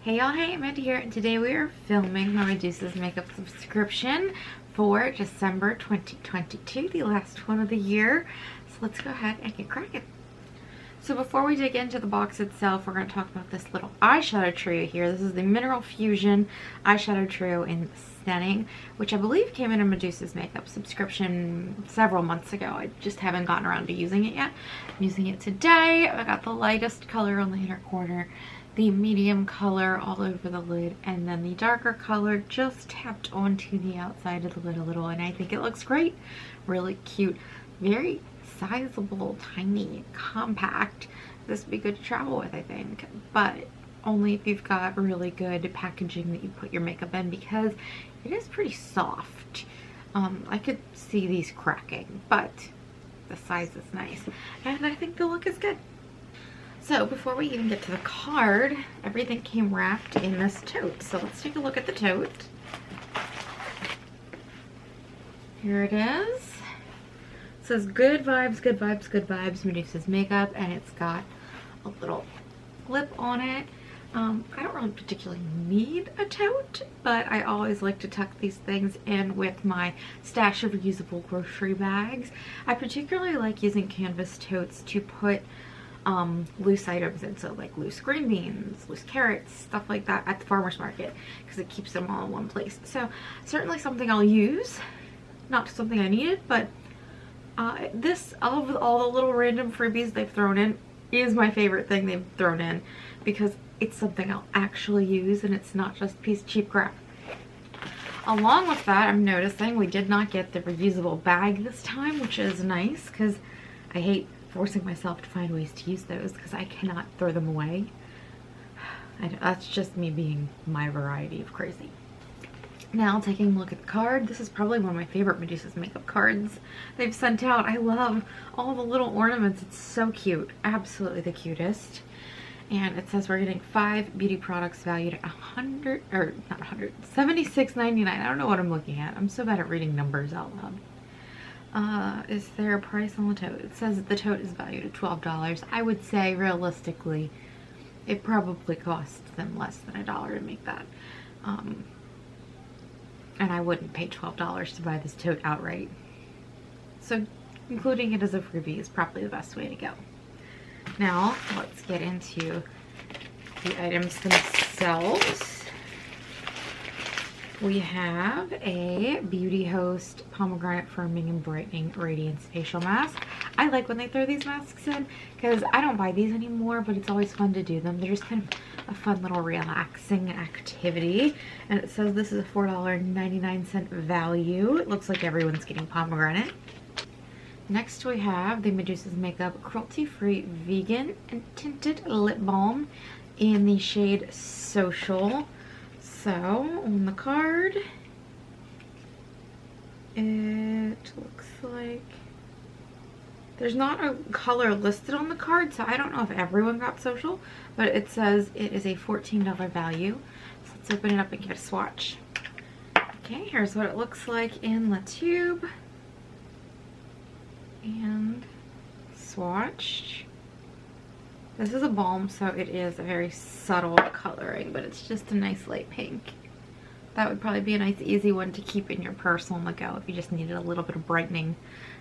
Hey y'all, hey, Amanda here, and today we are filming my Medusa's makeup subscription for December 2022, the last one of the year. So let's go ahead and get cracking. So before we dig into the box itself, we're going to talk about this little eyeshadow trio here. This is the Mineral Fusion eyeshadow trio in Stunning, which I believe came in a Medusa's makeup subscription several months ago. I just haven't gotten around to using it yet. I'm using it today. I got the lightest color on the inner corner, the medium color all over the lid, and then the darker color just tapped onto the outside of the lid a little, and I think it looks great. Really cute, very sizable, tiny, compact. This would be good to travel with, I think, but only if you've got really good packaging that you put your makeup in, because it is pretty soft. I could see these cracking, but the size is nice, and I think the look is good. So before we even get to the card, everything came wrapped in this tote. So let's take a look at the tote. Here it is. It says good vibes, good vibes, good vibes, Medusa's makeup, and it's got a little clip on it. I don't really particularly need a tote, but I always like to tuck these things in with my stash of reusable grocery bags. I particularly like using canvas totes to put loose items in, so like loose green beans, loose carrots, stuff like that at the farmer's market, because it keeps them all in one place. So certainly something I'll use, not something I needed, but this, of all the little random freebies they've thrown in, is my favorite thing they've thrown in, because it's something I'll actually use and it's not just a piece of cheap crap. Along with that, I'm noticing we did not get the reusable bag this time, which is nice, because I hate forcing myself to find ways to use those because I cannot throw them away. That's just me being my variety of crazy. Now, taking a look at the card, this is probably one of my favorite Medusa's makeup cards they've sent out. I love all the little ornaments. It's so cute. Absolutely the cutest. And it says we're getting 5 beauty products valued at $76.99. I don't know what I'm looking at. I'm so bad at reading numbers out loud. Is there a price on the tote? It says that the tote is valued at $12. I would say realistically it probably costs them less than $1 to make that. And I wouldn't pay $12 to buy this tote outright. So including it as a freebie is probably the best way to go. Now let's get into the items themselves. We have a Beauty Host Pomegranate Firming and Brightening Radiance Facial Mask. I like when they throw these masks in because I don't buy these anymore, but it's always fun to do them. They're just kind of a fun little relaxing activity. And it says this is a $4.99 value. It looks like everyone's getting pomegranate. Next we have the Medusa's Makeup Cruelty-Free Vegan and Tinted Lip Balm in the shade Social. So, on the card, it looks like there's not a color listed on the card, so I don't know if everyone got Social, but it says it is a $14 value. So let's open it up and get a swatch. Okay, here's what it looks like in the tube. And swatched. This is a balm, so it is a very subtle coloring, but it's just a nice light pink. That would probably be a nice easy one to keep in your purse on the go if you just needed a little bit of brightening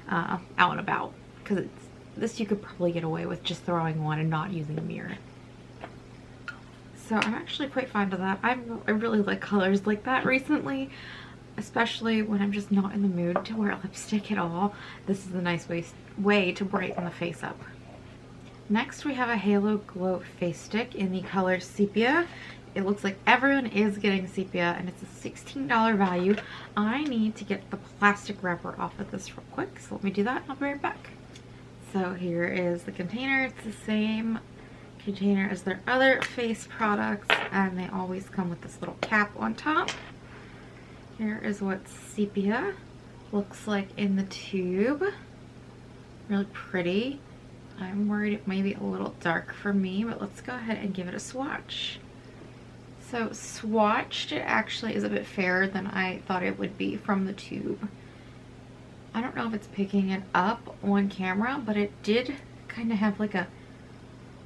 out and about. Because this you could probably get away with just throwing on and not using a mirror. So I'm actually quite fond of that. I really like colors like that recently, especially when I'm just not in the mood to wear lipstick at all. This is a nice way to brighten the face up. Next we have a Halo Glow Face Stick in the color Sepia. It looks like everyone is getting Sepia, and it's a $16 value. I need to get the plastic wrapper off of this real quick, so let me do that and I'll be right back. So here is the container. It's the same container as their other face products, and they always come with this little cap on top. Here is what Sepia looks like in the tube. Really pretty. I'm worried it may be a little dark for me, but let's go ahead and give it a swatch. So swatched, it actually is a bit fairer than I thought it would be from the tube. I don't know if it's picking it up on camera, but it did kind of have like a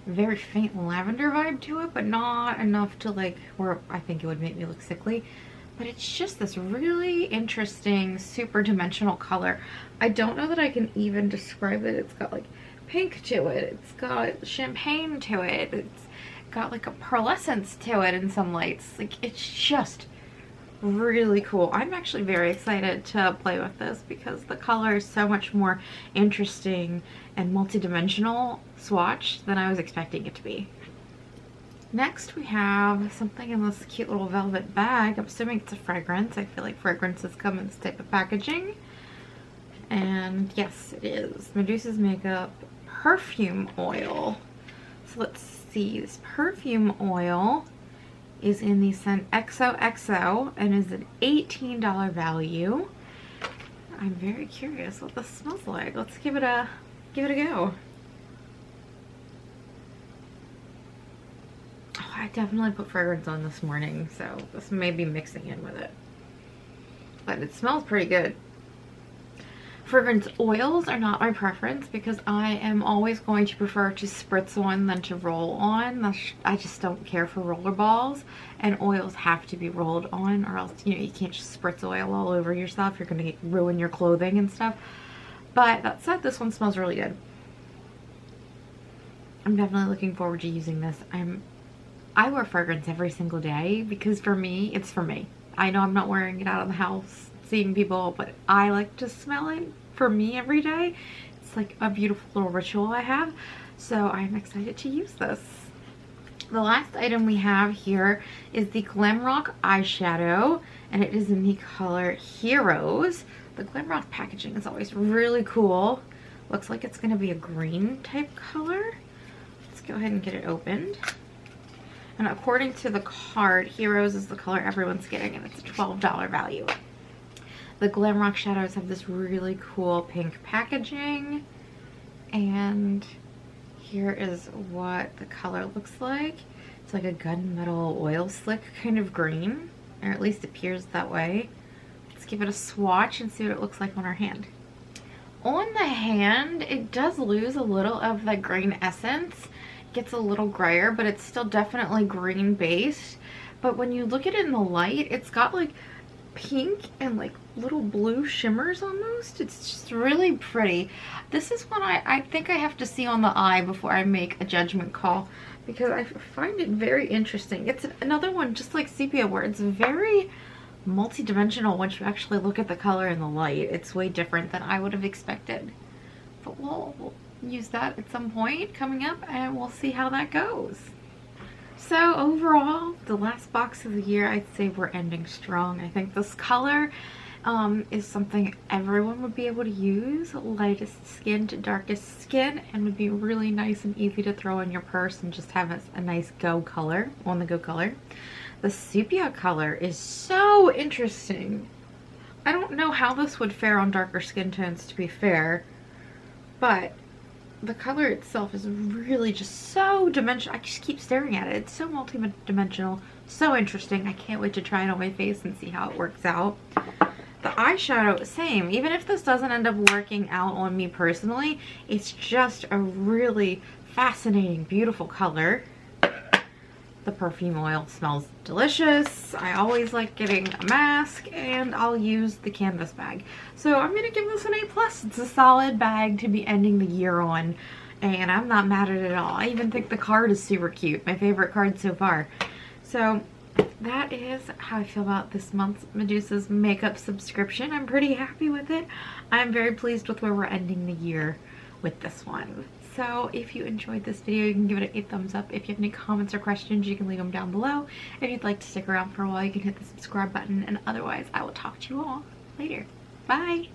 very faint lavender vibe to it, but not enough to like where I think it would make me look sickly. But it's just this really interesting, super dimensional color. I don't know that I can even describe it. It's got like pink to it. It's got champagne to it. It's got like a pearlescence to it in some lights. Like, it's just really cool. I'm actually very excited to play with this because the color is so much more interesting and multi-dimensional swatch than I was expecting it to be. Next we have something in this cute little velvet bag. I'm assuming it's a fragrance. I feel like fragrances come in this type of packaging. And yes, it is. Medusa's Makeup Perfume Oil. So let's see. This perfume oil is in the scent XOXO and is an $18 value. I'm very curious what this smells like. Let's give it a go. Oh, I definitely put fragrance on this morning, so this may be mixing in with it. But it smells pretty good. Fragrance oils are not my preference because I am always going to prefer to spritz on than to roll on. I just don't care for roller balls, and oils have to be rolled on, or else, you know, you can't just spritz oil all over yourself. You're going to ruin your clothing and stuff. But that said, this one smells really good. I'm definitely looking forward to using this. I wear fragrance every single day because for me, it's for me. I know I'm not wearing it out of the house, seeing people, but I like to smell it for me every day. It's like a beautiful little ritual I have, so I'm excited to use this. The last item we have here is the Glam eyeshadow, and it is in the color Heroes. The Glam packaging is always really cool. Looks like it's going to be a green type color. Let's go ahead and get it opened. And according to the card, Heroes is the color everyone's getting, and it's a $12 value. The Glam shadows have this really cool pink packaging, and here is what the color looks like. It's like a gunmetal oil slick kind of green, or at least appears that way. Let's give it a swatch and see what it looks like on our hand. On the hand, it does lose a little of the green essence. It gets a little grayer, but it's still definitely green based. But when you look at it in the light, it's got like pink and like little blue shimmers almost. It's just really pretty. This is one I think I have to see on the eye before I make a judgment call, because I find it very interesting. It's another one just like sepia where it's very multi-dimensional once you actually look at the color in the light. It's way different than I would have expected. But we'll use that at some point coming up and we'll see how that goes. So overall, the last box of the year, I'd say we're ending strong. I think this color is something everyone would be able to use, lightest skin to darkest skin, and would be really nice and easy to throw in your purse and just have a nice go color, on the go color. The sepia color is so interesting. I don't know how this would fare on darker skin tones, to be fair, but the color itself is really just so dimensional. I just keep staring at it. It's so multi-dimensional, so interesting. I can't wait to try it on my face and see how it works out. The eyeshadow, same. Even if this doesn't end up working out on me personally, it's just a really fascinating, beautiful color. The perfume oil smells delicious. I always like getting a mask, and I'll use the canvas bag. So I'm gonna give this an A+. It's a solid bag to be ending the year on, and I'm not mad at it at all. I even think the card is super cute. My favorite card so far. So that is how I feel about this month's Medusa's makeup subscription. I'm pretty happy with it. I'm very pleased with where we're ending the year with this one. So if you enjoyed this video, you can give it a thumbs up. If you have any comments or questions, you can leave them down below. If you'd like to stick around for a while, you can hit the subscribe button. And otherwise, I will talk to you all later. Bye!